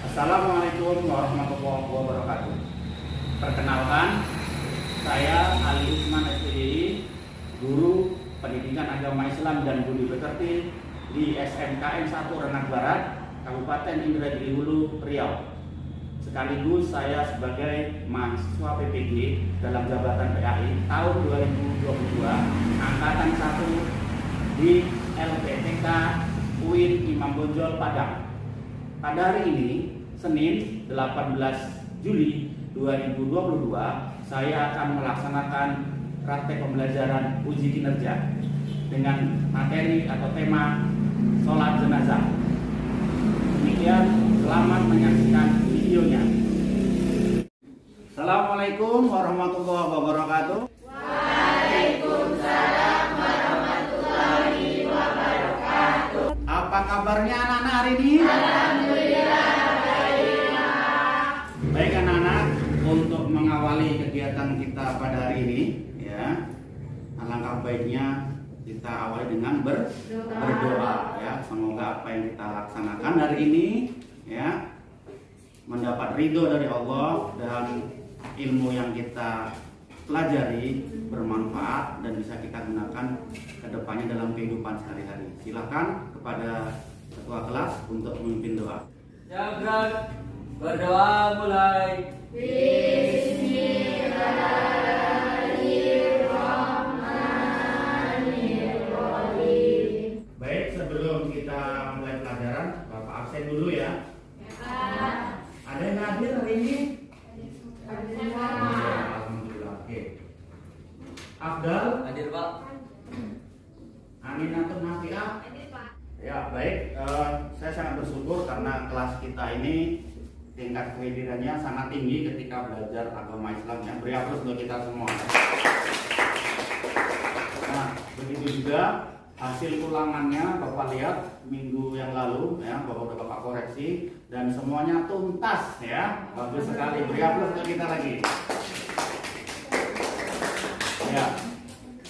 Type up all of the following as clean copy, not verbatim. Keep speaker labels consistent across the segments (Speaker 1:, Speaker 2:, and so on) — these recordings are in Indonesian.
Speaker 1: Assalamualaikum warahmatullahi wabarakatuh. Perkenalkan, saya Ali Usman SPDI, Guru Pendidikan Agama Islam dan Budi Pekerti di SMKN 1 Renang Barat, Kabupaten Indragiri Hulu, Riau. Sekaligus saya sebagai mahasiswa PPG dalam jabatan PAI tahun 2022 Angkatan 1 di LPTK UIN Imam Bonjol Padang. Pada hari ini, Senin 18 Juli 2022, saya akan melaksanakan praktek pembelajaran uji kinerja dengan materi atau tema sholat jenazah. Demikian, selamat menyaksikan videonya. Assalamualaikum warahmatullahi wabarakatuh.
Speaker 2: Waalaikumsalam warahmatullahi wabarakatuh.
Speaker 1: Apa kabarnya anak-anak hari ini?
Speaker 2: Alhamdulillah baik.
Speaker 1: Baik anak-anak, untuk mengawali kegiatan kita pada hari ini, ya, alangkah baiknya kita awali dengan berdoa, ya. Semoga apa yang kita laksanakan hari ini, ya, mendapat ridho dari Allah dan ilmu yang kita pelajari bermanfaat dan bisa kita gunakan ke depannya dalam kehidupan sehari-hari. Silakan kepada ketua kelas untuk memimpin doa.
Speaker 3: Jagat berdoa mulai.
Speaker 2: Bismillahirrahmanirrahim.
Speaker 1: Baik, sebelum kita mulai pelajaran, Bapak absen dulu ya. Ada yang hadir hari ini? Alhamdulillah. Oke. Afdal,
Speaker 3: Hadir Pak.
Speaker 1: Aminatul Nafi'ah. Ya, baik. Saya sangat bersyukur karena kelas kita ini tingkat kehadirannya sangat tinggi ketika belajar agama Islam, ya. Beri aplaus untuk kita semua. Nah, begitu juga hasil ulangannya Bapak lihat minggu yang lalu, ya, Bapak koreksi dan semuanya tuntas, ya. Bagus sekali. Beri aplaus untuk kita lagi. Ya.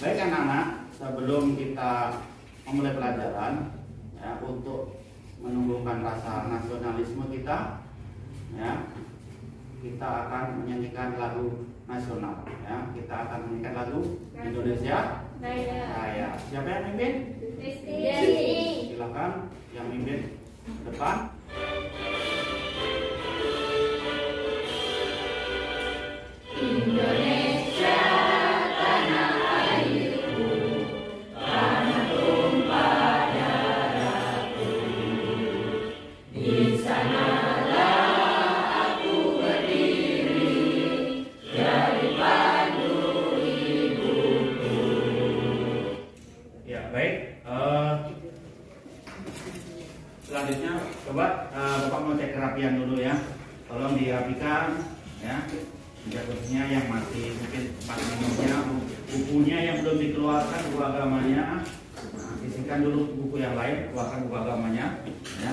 Speaker 1: Baik anak-anak, sebelum kita memulai pelajaran, ya, untuk menumbuhkan rasa nasionalisme kita, ya, kita akan menyanyikan lagu nasional, ya. Kita akan menyanyikan lagu Indonesia Raya. Siapa yang mimpin? Silakan yang mimpin depan.
Speaker 2: Indonesia tanah airku, tanah tumpah darahku. Di sanalah aku berdiri, jadi pandu ibuku.
Speaker 1: Ya, baik. Selanjutnya coba Bapak mau cek kerapian dulu, ya. Tolong dirapikan, ya. Khususnya yang masih mungkin tempat minumnya, bukunya yang belum dikeluarkan, buku agamanya. Nah, sisihkan dulu buku yang lain, keluarkan buku agamanya, ya.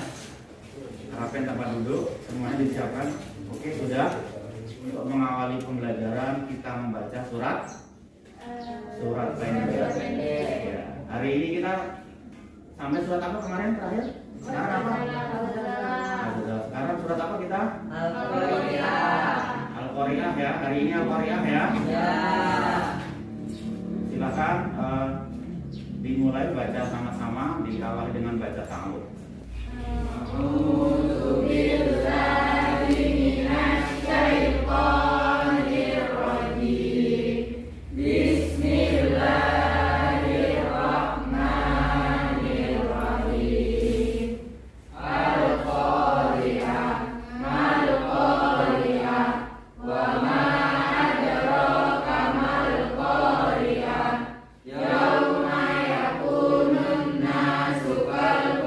Speaker 1: Rapian tempat duduk, semuanya disiapkan. Oke, sudah. Untuk mengawali pembelajaran kita membaca surat pendek. Ya. Hari ini kita sampai surat apa kemarin terakhir? Sekarang apa? Sekarang surat apa kita? Al-Qari'ah, ya. Hari ini Al-Qari'ah, ya. Silakan dimulai baca sama-sama, diawali dengan baca ta'awudz.
Speaker 2: Yauma yakunun nasu kal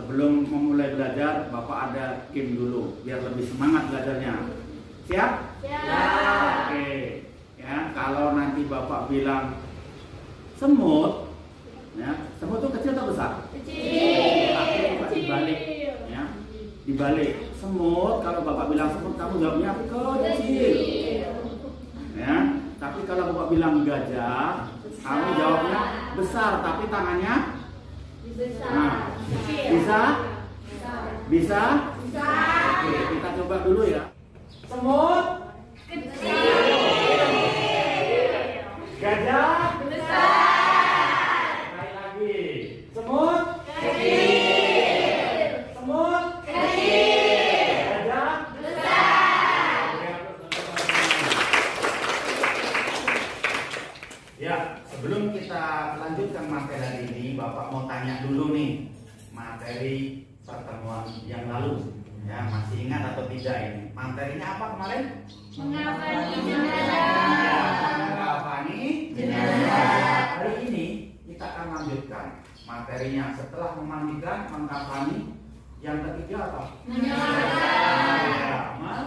Speaker 1: sebelum memulai belajar, Bapak ada game dulu biar lebih semangat belajarnya. Siap?
Speaker 2: Siap.
Speaker 1: Oke. Ya, kalau nanti Bapak bilang semut, ya, semut itu kecil atau besar?
Speaker 2: Kecil.
Speaker 1: Tapi Bapak dibalik, ya, dibalik. Semut, kalau Bapak bilang semut, kamu jawabnya kecil. Ya, tapi kalau Bapak bilang gajah, kamu jawabnya besar, tapi tangannya nah, bisa? Bisa? Oke, kita coba dulu ya. Semut, gajah, sekali lagi. Semut, semut, gajah, ya, sebelum kita lanjutkan materi hari ini, Bapak mau tanya dulu nih materi pertemuan yang lalu. Ya, masih ingat atau tidak ini? Materinya apa kemarin?
Speaker 2: Mengavani
Speaker 1: jenazah. Hari ini kita akan lanjutkan materinya setelah memandikan, mengkafani. Yang ketiga apa? Menyolakan.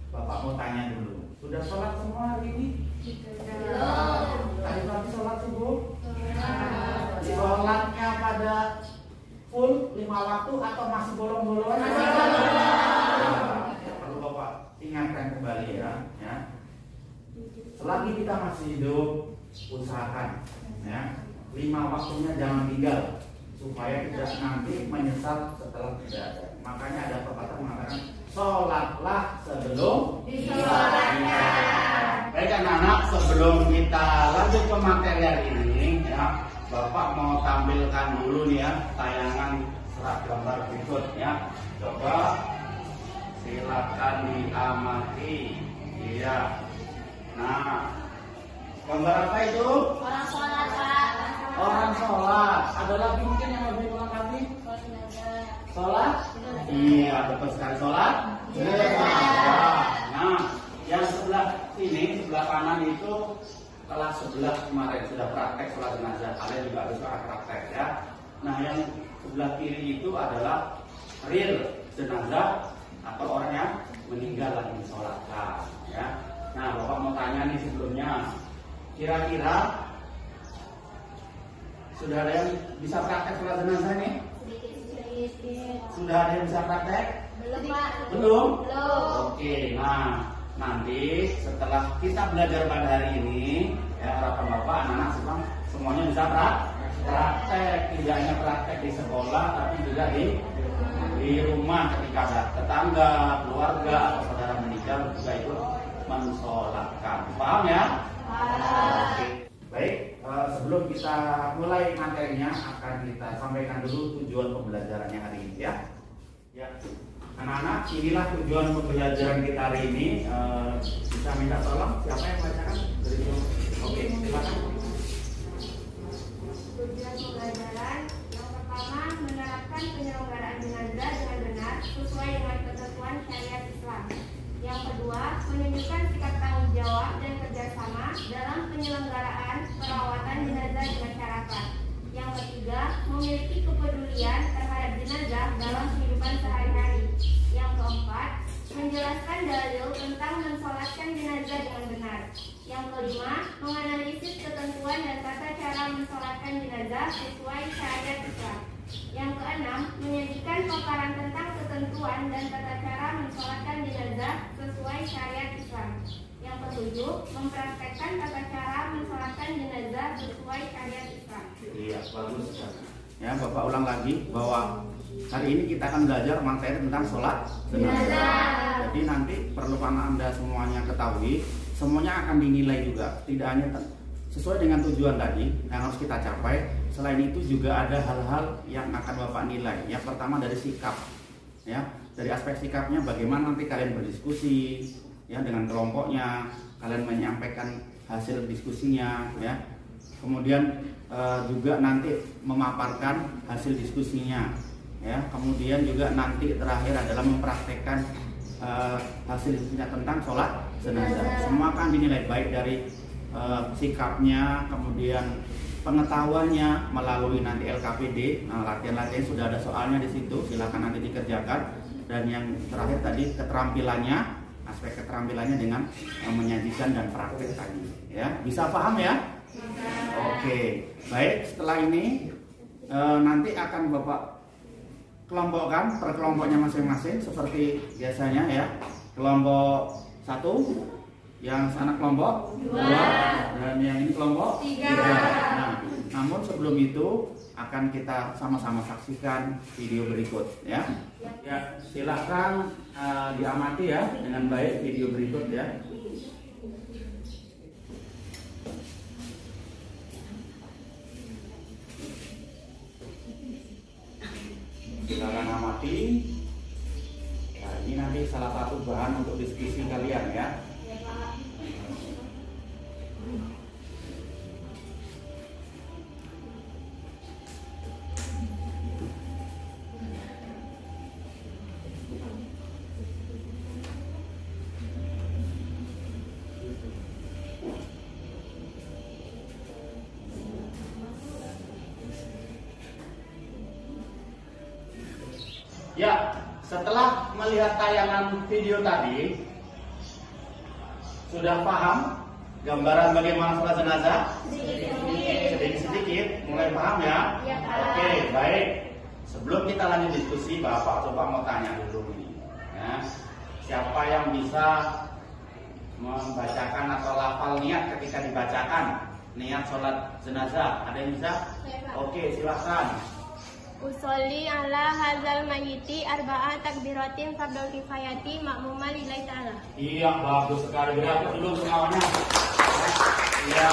Speaker 1: Bapak mau tanya dulu. Sudah sholat semua hari ini? Tadi pagi sholat subuh? Sholatnya pada full 5 waktu atau masih bolong-bolong? Perlu Bapak ingatkan kembali ya. Selagi kita masih hidup, usahakan ya 5 waktunya jangan tinggal supaya tidak nanti menyesal setelah tidak ada. Makanya ada pepatah mengatakan sholatlah sebelum disolatkan. Baik anak-anak, sebelum kita lanjut ke materi hari ini ya, Bapak mau tampilkan dulu nih ya tayangan serat gambar berikut ya. Coba silakan diamati. Iya. Nah, gambar apa itu?
Speaker 2: Orang sholat, Pak.
Speaker 1: Orang sholat. Ada lagi mungkin yang lebih melengkapi? Sholat? Iya, betul sekali sholat. Nah, yang sebelah ini, sebelah kanan itu kelas 11 kemarin sudah praktek sholat jenazah. Kalian juga harus praktek ya. Nah, yang sebelah kiri itu adalah real jenazah atau orang yang meninggal lagi disolatkan ya. Nah, Bapak mau tanya nih sebelumnya, kira-kira sudah ada yang bisa praktek sholat jenazah nih? Sudah ada yang bisa praktek?
Speaker 2: Belum, Pak.
Speaker 1: Belum?
Speaker 2: Belum.
Speaker 1: Oke, nah nanti setelah kita belajar pada hari ini ya, harapan Bapak anak-anak semuanya bisa praktek, tidak hanya praktek di sekolah tapi juga di rumah ketika ada tetangga, keluarga atau saudara meninggal juga ikut mensolatkan. Paham ya? Oke. Baik, sebelum kita mulai materinya akan kita sampaikan dulu tujuan pembelajarannya hari ini ya. Ya, anak-anak, inilah tujuan pembelajaran kita hari ini. Bisa minta tolong siapa yang bacakan? Oke, silakan.
Speaker 4: Tujuan pembelajaran yang pertama, menerapkan penyelenggaraan jenazah dengan benar sesuai dengan ketentuan syariat Islam. Yang kedua, menunjukkan sikap tanggung jawab dan kerjasama dalam penyelenggaraan perawatan jenazah di masyarakat. Yang ketiga, memiliki kepedulian terhadap jenazah dalam kehidupan sehari-hari. Yang keempat, menjelaskan dalil tentang mensolatkan jenazah dengan benar. Yang kelima, menganalisis ketentuan dan tata cara mensolatkan jenazah sesuai syariat Islam. Yang keenam, menyajikan paparan tentang ketentuan dan tata cara mensolatkan jenazah sesuai syariat Islam. Yang ketujuh, mempraktekkan tata cara mensolatkan jenazah sesuai syariat Islam.
Speaker 1: Iya, bagus sekali. Ya, Bapak ulang lagi bahwa hari ini kita akan belajar materi tentang sholat jenazah. Jadi nanti perlu Anda semuanya ketahui, semuanya akan dinilai juga. Tidak hanya sesuai dengan tujuan tadi yang harus kita capai. Selain itu juga ada hal-hal yang akan Bapak nilai. Yang pertama dari sikap, ya, dari aspek sikapnya bagaimana nanti kalian berdiskusi, ya, dengan kelompoknya, kalian menyampaikan hasil diskusinya, ya. Kemudian juga nanti memaparkan hasil diskusinya, ya. Kemudian juga nanti terakhir adalah mempraktekkan hasil diskusinya tentang sholat jenazah. Semua akan dinilai baik dari sikapnya, kemudian pengetahuannya melalui nanti LKPD. Nah, latihan-latihan sudah ada soalnya di situ, silakan nanti dikerjakan. Dan yang terakhir tadi keterampilannya, aspek keterampilannya dengan menyajikan dan praktek tadi. Ya, bisa paham ya? Oke, baik. Setelah ini nanti akan Bapak kelompokkan per kelompoknya masing-masing seperti biasanya ya. Kelompok 1, yang sana kelompok 2, dan yang ini kelompok 3. Nah, namun sebelum itu akan kita sama-sama saksikan video berikut ya. Ya, silahkan diamati ya dengan baik video berikut ya. Silakan amati. Nah, ini nanti salah satu bahan untuk diskusi kalian ya. Ya, setelah melihat tayangan video tadi, sudah paham gambaran bagaimana sholat jenazah? Sedikit-sedikit, mulai paham ya? Oke, baik. Sebelum kita lanjut diskusi, Bapak coba mau tanya dulu nih. Ya. Siapa yang bisa membacakan atau lafal niat ketika dibacakan niat sholat jenazah? Ada yang bisa? Oke, silahkan.
Speaker 4: Usolli ala hadzal mayyiti arba'a takbiratin fardhu kifayati ma'muman lillahi ta'ala.
Speaker 1: Iya, bagus sekali. Beri dulu semuanya. Iya,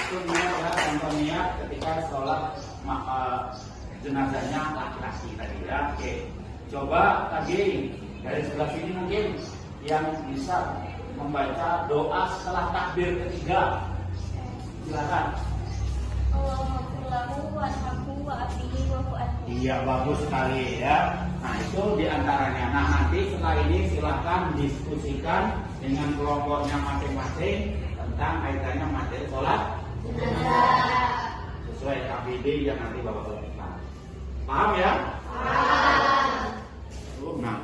Speaker 1: itu niat ya, contoh niat ketika sholat jenazahnya laki-laki tadi ya. Oke, coba tadi dari sebelah sini mungkin yang bisa membaca doa setelah takbir ketiga. Silakan. Iya, bagus sekali ya. Nah, itu diantaranya. Nah, nanti setelah ini silahkan diskusikan dengan kelompoknya masing-masing tentang kaitannya materi sholat sesuai KPD yang nanti Bapak lakukan. Paham ya? Paham. Nah,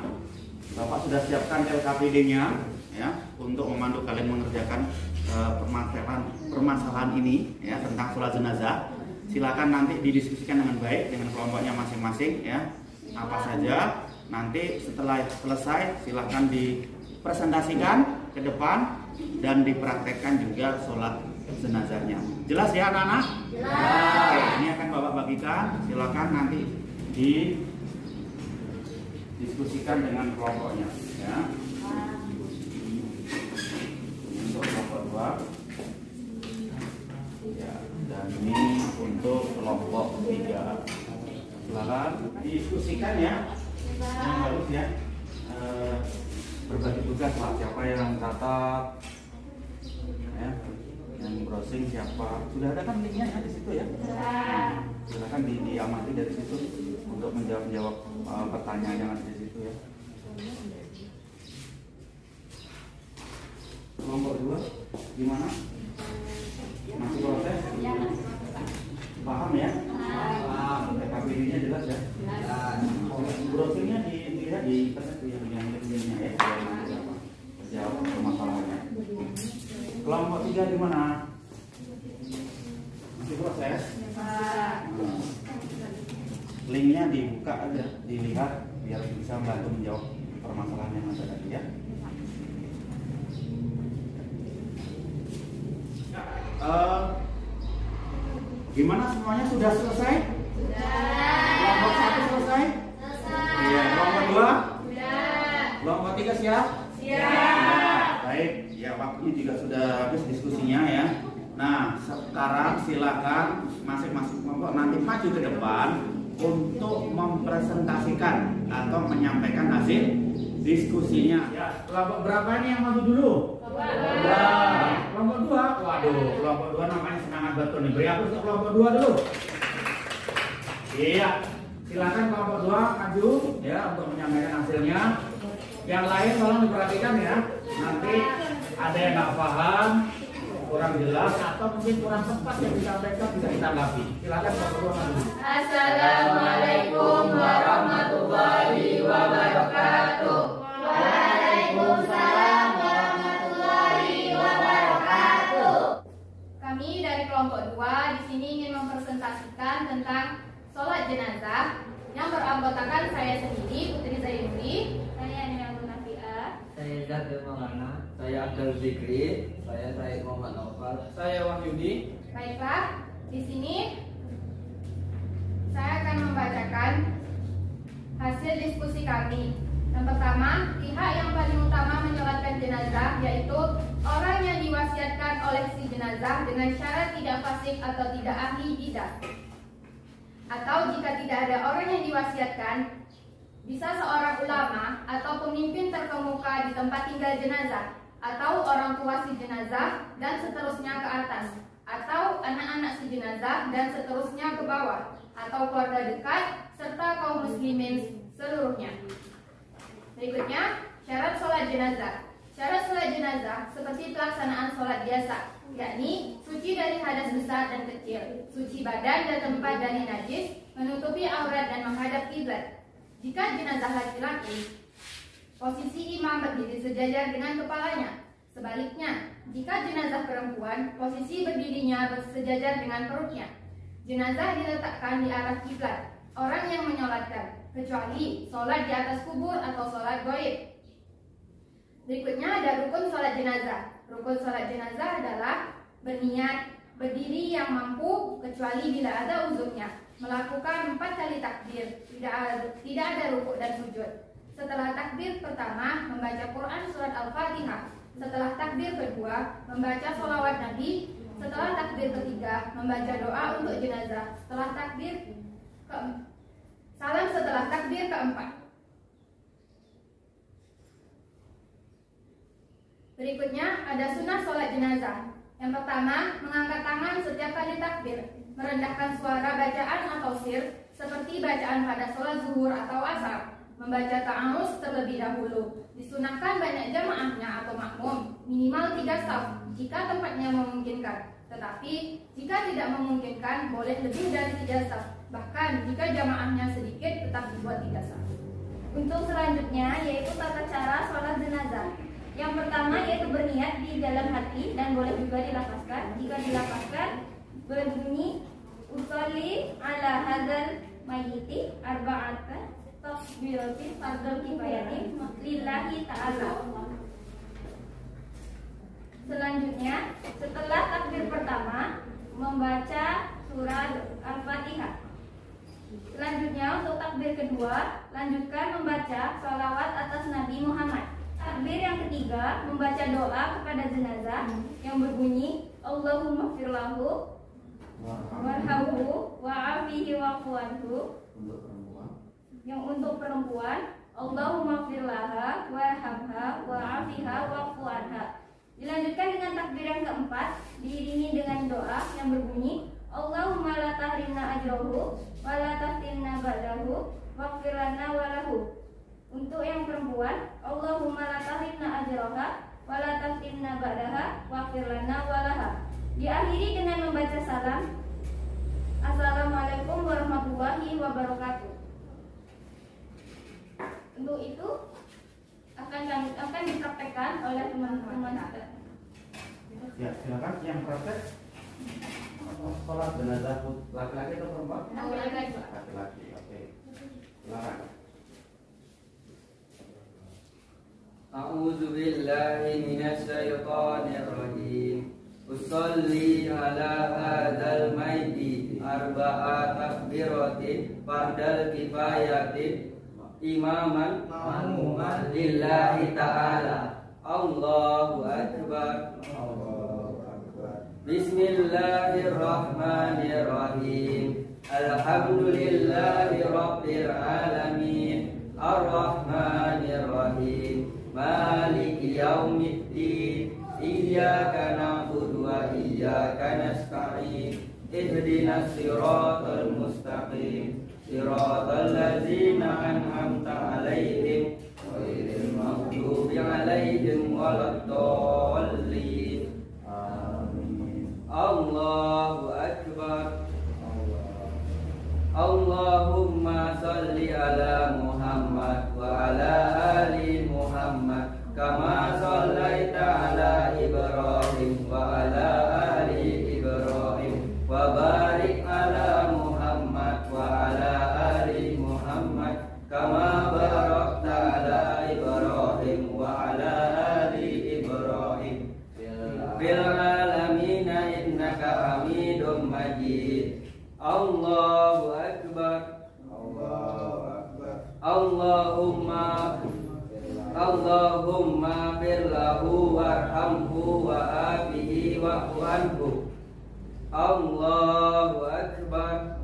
Speaker 1: Bapak sudah siapkan LKPD-nya ya untuk memandu kalian mengerjakan permasalahan ini ya tentang sholat jenazah. Silakan nanti didiskusikan dengan baik dengan kelompoknya masing-masing ya. Apa saja nanti setelah selesai silakan dipresentasikan ke depan dan dipraktekkan juga sholat jenazahnya. Jelas ya anak-anak? Jelas. Oke, ini akan Bapak bagikan. Silakan nanti didiskusikan dengan kelompoknya ya. Untuk kelompok 2. Ya, dan ini untuk kelompok 3. Silakan diskusikan ya. Yang bagus ya. Berbagi tugas lah. Siapa yang catat, ya, yang browsing siapa. Sudah ada kan linknya ya di situ ya. Silakan diamati dari situ untuk menjawab pertanyaan yang ada di situ ya. Kelompok 2 gimana? Masih proses? Paham ya? Paham. KPD-nya jelas ya? Browsingnya dilihat di internet yang linknya ya. Jawab permasalahannya. Kelompok 3 gimana? Masih proses? Linknya dibuka aja, dilihat biar bisa membantu menjawab permasalahan yang ada tadi ya. Gimana semuanya sudah selesai? Sudah. Kelompok 1 selesai? Selesai. Iya, kelompok 2? Sudah. Kelompok 3 siap? Siap. Baik, ya waktunya juga sudah habis diskusinya ya. Nah, sekarang silakan masing-masing kelompok nanti maju ke depan untuk mempresentasikan atau menyampaikan hasil diskusinya. Ya, kelompok berapa ini yang maju dulu? Kelompok 2. Waduh, kelompok 2 namanya semangat betul nih. Beri aku untuk kelompok 2 dulu. Iya, silakan kelompok 2 maju ya untuk menyampaikan hasilnya. Yang lain tolong diperhatikan ya. Nanti ada yang nggak paham kurang jelas atau mungkin kurang tepat yang disampaikan bisa ditanggapi. Silakan Pak Ketua Majelis.
Speaker 2: Assalamualaikum warahmatullahi wabarakatuh. Waalaikumsalam warahmatullahi wabarakatuh.
Speaker 4: Kami dari kelompok 2 di sini ingin mempresentasikan tentang sholat jenazah yang beranggotakan saya sendiri, Putri Zainuri, saya Niamul Nafi'ah,
Speaker 3: Saya Zatul Maulana, saya Abdul Zikri, saya Said Muhammad Naufal,
Speaker 5: Saya Wahyudi.
Speaker 4: Baiklah, di sini saya akan membacakan hasil diskusi kami. Yang pertama, pihak yang paling utama menyolatkan jenazah yaitu orang yang diwasiatkan oleh si jenazah dengan syarat tidak fasik atau tidak ahli bidah. Atau jika tidak ada orang yang diwasiatkan, bisa seorang ulama atau pemimpin terkemuka di tempat tinggal jenazah, atau orang tua si jenazah dan seterusnya ke atas, atau anak-anak si jenazah dan seterusnya ke bawah, atau keluarga dekat serta kaum muslimin seluruhnya. Berikutnya, syarat sholat jenazah. Syarat sholat jenazah seperti pelaksanaan sholat biasa, yakni suci dari hadas besar dan kecil, suci badan dan tempat dari najis, menutupi aurat dan menghadap kiblat. Jika jenazah laki-laki, posisi imam berdiri sejajar dengan kepalanya. Sebaliknya, jika jenazah perempuan, posisi berdirinya sejajar dengan perutnya. Jenazah diletakkan di arah kiblat orang yang menyolatkan, kecuali sholat di atas kubur atau sholat goib. Berikutnya ada rukun sholat jenazah. Rukun sholat jenazah adalah berniat, berdiri yang mampu kecuali bila ada uzurnya, melakukan 4 kali takbir, tidak ada rukuk dan sujud. Setelah takbir pertama, membaca Quran surat Al-Fatihah. Setelah takbir kedua, membaca sholawat Nabi. Setelah takbir ketiga, membaca doa untuk jenazah. Salam setelah takbir keempat. Berikutnya ada sunnah sholat jenazah. Yang pertama, mengangkat tangan setiap kali takbir, merendahkan suara bacaan atau sir, seperti bacaan pada sholat zuhur atau asar, membaca ta'awuz terlebih dahulu. Disunahkan banyak jamaahnya atau makmum, minimal 3 shaf jika tempatnya memungkinkan. Tetapi jika tidak memungkinkan, boleh lebih dari 3 shaf. Bahkan jika jamaahnya sedikit, tetap dibuat 3 shaf.
Speaker 2: Untuk selanjutnya yaitu tata cara sholat jenazah. Yang pertama yaitu berniat di dalam hati dan boleh juga dilafazkan. Jika dilafazkan berbunyi usolli ala hadzal mayyiti arba'atan takbiratin fardhu kifayatin lillahi ta'ala. Selanjutnya, setelah takbir pertama membaca surat Al-Fatihah. Selanjutnya untuk takbir kedua, lanjutkan membaca sholawat atas Nabi Muhammad. Takbir yang ketiga, membaca doa kepada jenazah yang berbunyi Allahumma firlahu warhamhu wa'afihi wa'fuanhu. Yang untuk perempuan, Allahumma firlaha warhamha wa'afiha wa'fuanha. Dilanjutkan dengan takbir yang keempat, diiringi dengan doa yang berbunyi Allahumma la tahrimna ajrahu wa la taftinna ba'dahu waghfir lana wa lahu. Untuk yang perempuan, Allahumma la tahrimna ajraha wa la taftinna ba'daha waghfir lana wa laha. Diakhiri dengan membaca salam. Assalamualaikum warahmatullahi wabarakatuh. Untuk itu akan dipraktekkan oleh teman-teman kita.
Speaker 1: Ya, silakan yang praktek. Sholat jenazah laki-laki atau perempuan? Laki-laki. Oke. Silakan.
Speaker 3: A'udzu billahi minasy syaithanir rajim. Usolli ala hadzal maiti arba'a takbiratin fardal kifayatin imaman ma'muman lillahi ta'ala. Allahu akbar. Bismillahirrahmanirrahim. Alhamdulillahi rabbil alamin. Ar-Rahmanir-Rahim. Maliki yaumiddin. Iyyaka na'budu wa iyyaka nasta'in. Ihdinas siratal mustaqim. Siratal ladzina an'amta 'alaihim ghairil maghdubi 'alaihim waladdallin. Amin. Allahumma sholli ala Muhammad wa ala ali Muhammad kama shallaita ala Ibrahim wa ala ali Ibrahim wa barik ala Muhammad wa ala ali Muhammad kama barakta ala Ibrahim wa ala ali Ibrahim fil alamin innaka Hamidum Majid. Allahu akbar. Allahumma firlahu warhamhu wa afihi wa'fu anhu. Allahu akbar.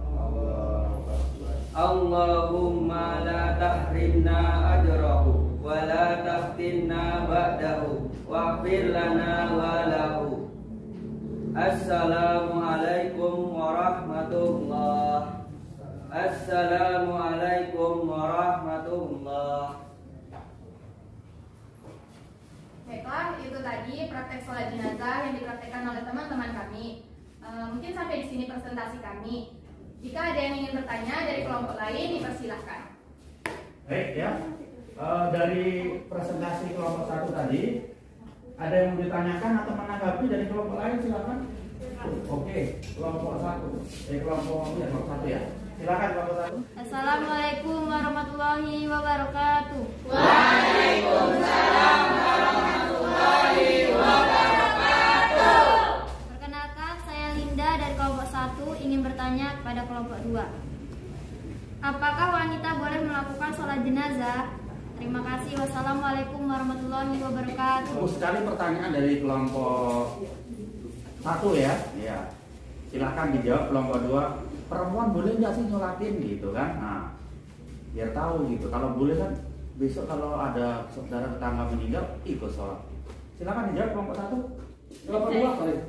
Speaker 3: Allahumma la tahrimna ajrahu wa la taftinna ba'dahu waghfir lana wa lahu. Assalamualaikum warahmatullah. Assalamualaikum warahmatullah.
Speaker 4: Baiklah, itu tadi praktek sholat jenazah yang dipraktekkan oleh teman-teman kami. Mungkin sampai di sini presentasi kami. Jika ada yang ingin bertanya dari kelompok lain, dipersilahkan.
Speaker 1: Baik ya, dari presentasi kelompok 1 tadi, ada yang mau ditanyakan atau menanggapi dari kelompok lain, silakan. Oke, kelompok 1, kelompok 1 ya. Silakan kelompok 1.
Speaker 2: Assalamualaikum warahmatullahi wabarakatuh.
Speaker 5: Waalaikumsalam warahmatullahi wabarakatuh.
Speaker 2: Perkenalkan, saya Linda dari kelompok 1 ingin bertanya kepada kelompok 2. Apakah wanita boleh melakukan sholat jenazah? Terima kasih. Wassalamualaikum warahmatullahi wabarakatuh.
Speaker 1: Bagus sekali pertanyaan dari kelompok 1 ya. Ya. Silakan dijawab kelompok 2. Perempuan boleh nggak sih nyolatin gitu kan? Nah, biar tahu gitu. Kalau boleh kan besok kalau ada saudara tetangga meninggal ikut sholat. Silakan dijawab kelompok 1. Kelompok 2 sorry.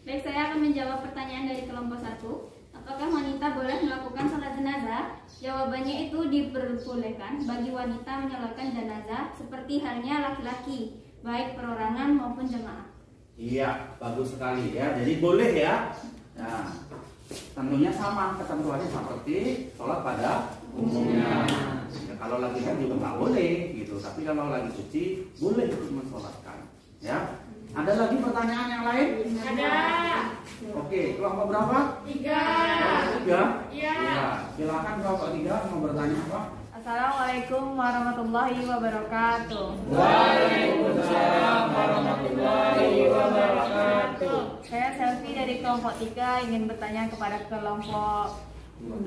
Speaker 2: Baik, saya akan menjawab pertanyaan dari kelompok 1. Apakah wanita boleh melakukan sholat jenazah? Jawabannya itu diperbolehkan bagi wanita menyolatkan jenazah seperti halnya laki-laki, baik perorangan maupun jemaah.
Speaker 1: Iya, bagus sekali ya. Jadi boleh ya. Nah, tentunya sama ketentuannya seperti sholat pada umumnya. Ya, kalau lagi kan juga nggak boleh gitu. Tapi kalau lagi suci boleh mensolatkan. Ya. Ada lagi pertanyaan yang lain?
Speaker 5: Ada.
Speaker 1: Oke, kelompok berapa?
Speaker 5: 3.
Speaker 1: Kelompok 3?
Speaker 5: Iya.
Speaker 1: Ya, silakan kelompok 3 mau bertanya apa?
Speaker 2: Assalamualaikum warahmatullahi wabarakatuh.
Speaker 3: Waalaikumsalam warahmatullahi wabarakatuh.
Speaker 2: Saya Selfie dari kelompok 3 ingin bertanya kepada kelompok 2.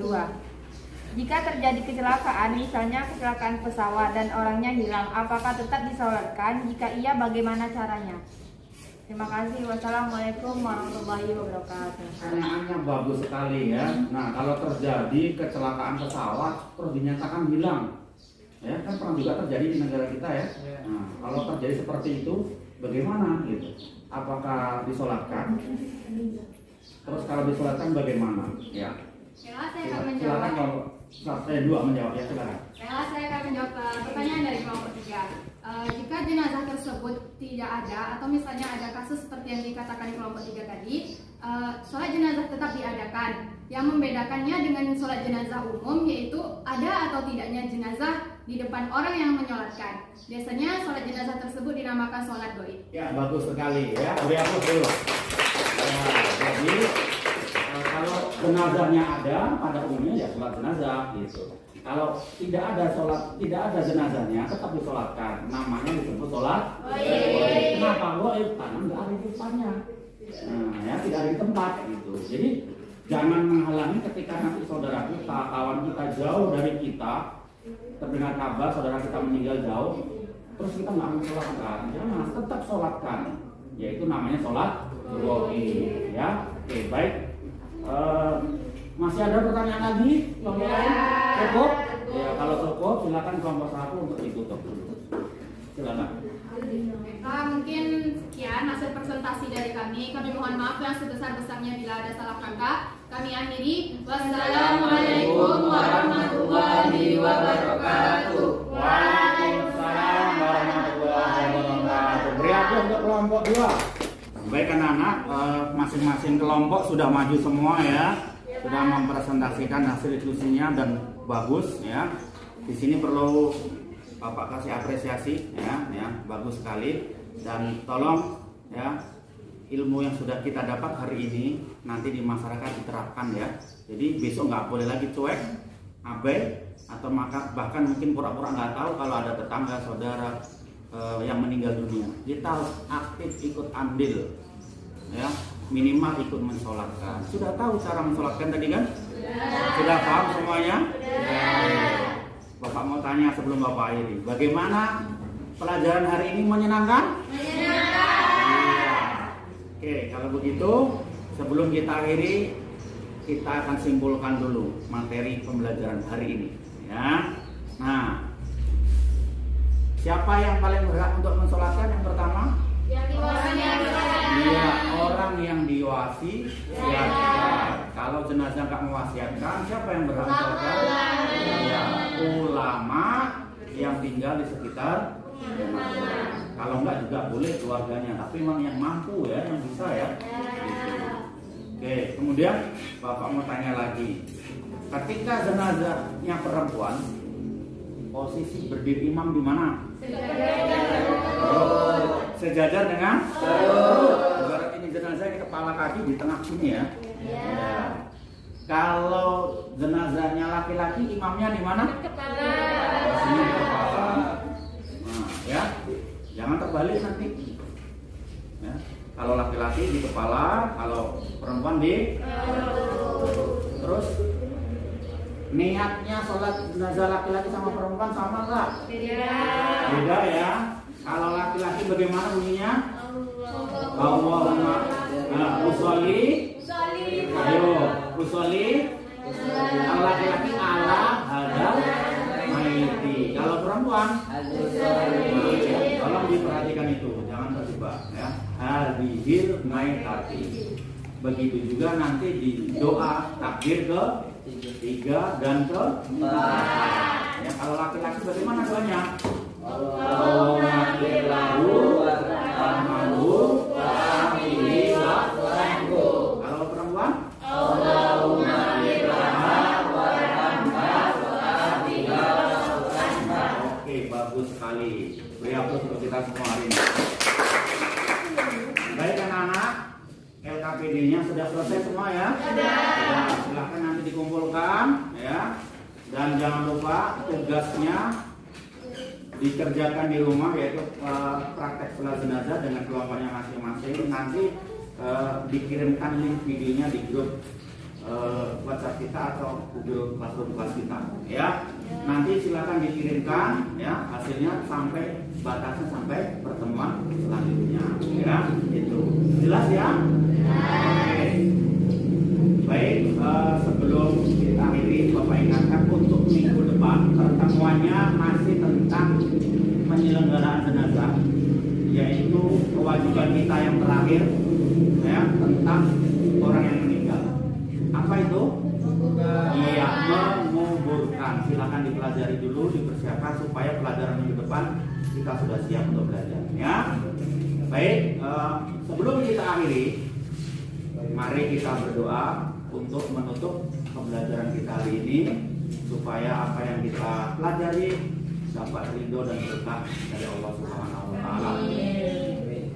Speaker 2: Jika terjadi kecelakaan, misalnya kecelakaan pesawat dan orangnya hilang, apakah tetap disolatkan? Jika iya, bagaimana caranya? Terima kasih. Wassalamualaikum warahmatullahi wabarakatuh.
Speaker 1: Pertanyaannya bagus sekali ya. Nah, kalau terjadi kecelakaan pesawat terus dinyatakan hilang, ya kan pernah juga terjadi di negara kita ya. Nah, kalau terjadi seperti itu, bagaimana gitu? Apakah disolatkan? Terus kalau disolatkan bagaimana? Ya.
Speaker 4: Baiklah, saya akan
Speaker 1: Silakan
Speaker 4: menjawab.
Speaker 1: kalau 2 menjawab ya, silakan.
Speaker 4: Baiklah, saya akan menjawab pertanyaan dari kelompok 3. Jika jenazah tersebut tidak ada atau misalnya ada kasus seperti yang dikatakan di kelompok 3 tadi, sholat jenazah tetap diadakan. Yang membedakannya dengan sholat jenazah umum yaitu ada atau tidaknya jenazah di depan orang yang menyolatkan. Biasanya sholat jenazah tersebut dinamakan sholat gaib.
Speaker 1: Ya, bagus sekali ya. Beri hapus dulu. Ya, jadi kalau jenazahnya ada pada umumnya ya sholat jenazah gitu. Kalau tidak ada jenazahnya tetap disolatkan. Namanya disebut sholat gaib. Kenapa gaib? Karena nggak ada di tempatnya. Nah, ya tidak ada di tempat gitu. Jadi jangan menghalangi ketika nanti saudara kita, kawan kita jauh dari kita, terdengar kabar saudara kita meninggal jauh, terus kita nggak mensolatkan. Jangan, tetap sholatkan. Yaitu namanya sholat gaib. Ya, oke baik. Masih ada pertanyaan lagi? Kelompok lain? Cukup? Ya, kalau cukup silakan kelompok 1 untuk ditutup dulu. Silakan.
Speaker 4: Mungkin sekian hasil presentasi dari kami. Kami mohon maaf yang sebesar-besarnya bila ada salah kata. Kami akhiri. Wassalamualaikum warahmatullahi wabarakatuh.
Speaker 1: Waalaikumsalam warahmatullahi wabarakatuh. Beri aplaus untuk kelompok 2. Baik anak-anak, masing-masing kelompok sudah maju semua ya. sudah mempresentasikan hasil diskusinya dan bagus ya. Di sini perlu Bapak kasih apresiasi ya, bagus sekali. Dan tolong ya, ilmu yang sudah kita dapat hari ini nanti di masyarakat diterapkan ya. Jadi besok nggak boleh lagi cuek, abai, atau bahkan mungkin pura-pura nggak tahu kalau ada tetangga saudara yang meninggal dunia. Kita harus aktif ikut andil ya, minimal ikut mensolatkan. Sudah tahu cara mensolatkan tadi kan? Sudah paham semuanya? Bapak mau tanya sebelum Bapak akhiri, bagaimana pelajaran hari ini? Menyenangkan? Iya. Oke, kalau begitu sebelum kita akhiri, kita akan simpulkan dulu materi pembelajaran hari ini ya. Nah, siapa yang paling berhak untuk mensolatkan? Yang pertama? Iya, orang yang diwasiatkan. Kalau jenazah nggak mewasiatkan, siapa yang berhak mensolatkan? Iya, ulama yang tinggal di sekitar jenazah. Kalau enggak juga boleh keluarganya, tapi memang yang mampu ya, yang bisa ya. Oke, kemudian Bapak mau tanya lagi. Ketika jenazahnya perempuan, posisi berdiri imam di mana? Sejajar dengan ibarat ini jenazah di kepala kaki di tengah sini ya. Ya. Kalau jenazahnya laki-laki, imamnya di mana?
Speaker 2: Kepala.
Speaker 1: Sini di kepala. Nah, ya. Jangan terbalik nanti. Ya. Kalau laki-laki di kepala, kalau perempuan di. Terus niatnya sholat jenazah laki-laki sama perempuan sama nggak? Beda ya. Kalau laki-laki bagaimana bunyinya? Allahumma usolli. Ayo usolli. Kalau laki-laki ala hadal maiti. Kalau perempuan tolong diperhatikan itu, jangan terjebak ya. Hadhil maitati. Begitu juga nanti di doa takbir ke 3 dan ke 4. Ya, kalau laki-laki bagaimana doanya? Allahumma ighfir lahu warhamhu wa'afihi wa'fu. Kalau perempuan? Allahumma ighfir laha warhamha wa'afihi wa'fu. Oke, bagus sekali. Beri aplaus untuk kita semua hari ini. Baik anak-anak, LKPD-nya sudah selesai semua ya? Sudah. Silahkan nanti dikumpulkan ya. Dan jangan lupa tugasnya dikerjakan di rumah, yaitu praktek sholat jenazah dengan kelompoknya masing-masing. Nanti dikirimkan link videonya di grup WhatsApp kita atau Google Classroom kelas kita ya. Nanti silakan dikirimkan ya hasilnya, sampai batasnya sampai pertemuan selanjutnya ya. Itu jelas ya? Oke. Baik, sebelum kita akhiri, Bapak ingatkan untuk minggu depan pertemuannya masih tentang penyelenggaraan jenazah, yaitu kewajiban kita yang terakhir ya, tentang orang yang meninggal. Apa itu? Iya, menguburkan. Silakan dipelajari dulu, dipersiapkan supaya pelajaran minggu depan kita sudah siap untuk belajar ya. Baik, sebelum kita akhiri, mari kita berdoa untuk menutup pembelajaran kita hari ini, supaya apa yang kita pelajari dapat ridho dan berkah dari Allah Subhanahu wa taala.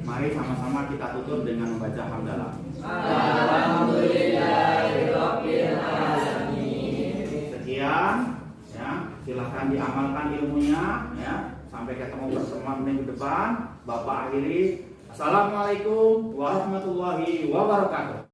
Speaker 1: Mari sama-sama kita tutup dengan membaca hamdalah. Alhamdulillahirabbil alamin. Sekian ya, silahkan diamalkan ilmunya ya. Sampai ketemu pertemuan minggu depan. Bapak akhiri. Assalamualaikum warahmatullahi wabarakatuh.